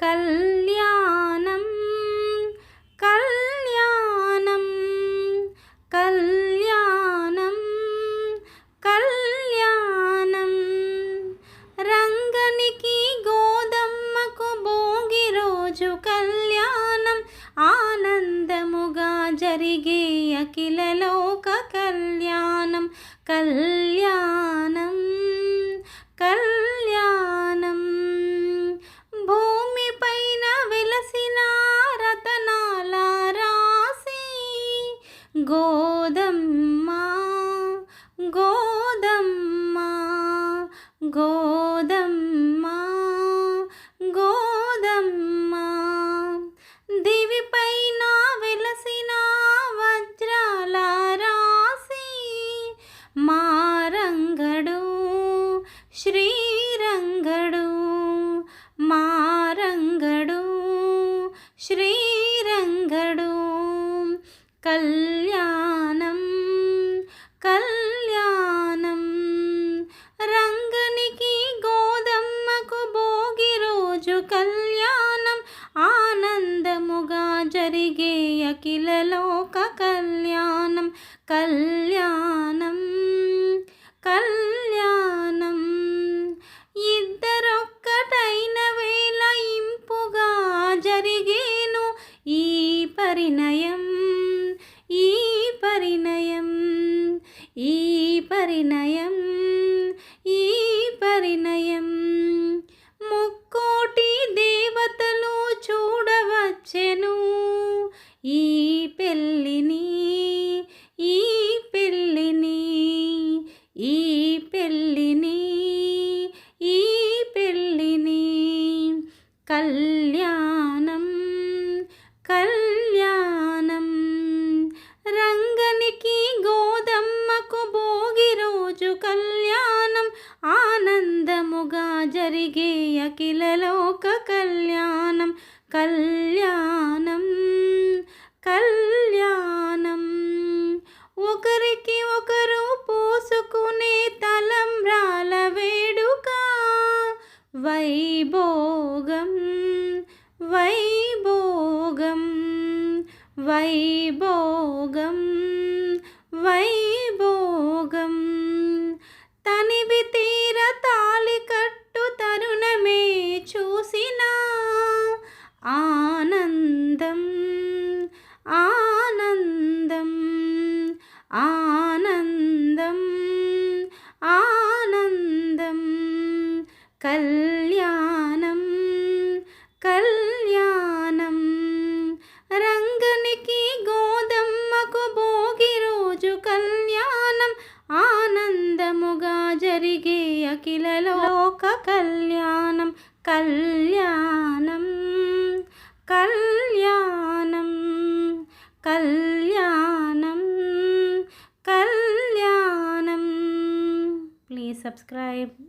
కళ్యాణం కళ్యాణం కళ్యాణం కళ్యాణం రంగనికి గోదమ్మకు భోగి రోజు కళ్యాణం ఆనందముగా జరిగే అఖిల లోక కళ్యాణం కళ్యాణం కళ్యాణం భూమిపైన వెలసిన రతనాల రాసి గోదమ్మ గోదమ్మ గోదమ్మ గోదమ్మ దివిపైన వెలసిన వజ్రాల రాసి మారంగడు శ్రీరంగడు మారంగడు శ్రీరంగడు కళ్యాణం కళ్యాణం రంగనికి గోదమ్మకు భోగి రోజు కళ్యాణం ఆనందముగా జరిగే అఖిల లోక కళ్యాణం కళ్యాణం కళ్యాణం ఇద్దరొక్కటైన వేళ ఇంపుగా జరిగేను ఈ పరిణయం ఈ పరిణయం ఈ పరిణయం ఈ పరిణయం ముక్కోటి దేవతలు చూడవచ్చెను ఈ పెళ్ళిని ఈ పెళ్ళిని ఈ పెళ్ళిని ఈ పెళ్ళిని కళ్యాణం కళ్యాణం రంగనికి గోదమ్మకు భోగి రోజు కళ్యాణం ఆనందముగా జరిగే అఖిల లోక కళ్యాణం కళ్యాణం కళ్యాణం ఒకరికి ఒకరు పోసుకునే తలంబ్రాల వేడుక వైభోగం వైభోగం వైభోగం వైభోగం తనివి తీర తాళి కట్టు తరుణమే చూసిన ఆనందం ఆనందం ఆనందం ఆనందం కళ్యాణం కళ్యాణం రంగనికి గోదమ్మకు భోగి రోజు కళ్యాణం ఆనందముగా జరిగే అఖిల లోక కళ్యాణం కళ్యాణం కళ్యాణం కళ్యాణం కళ్యాణం ప్లీజ్ సబ్స్క్రైబ్.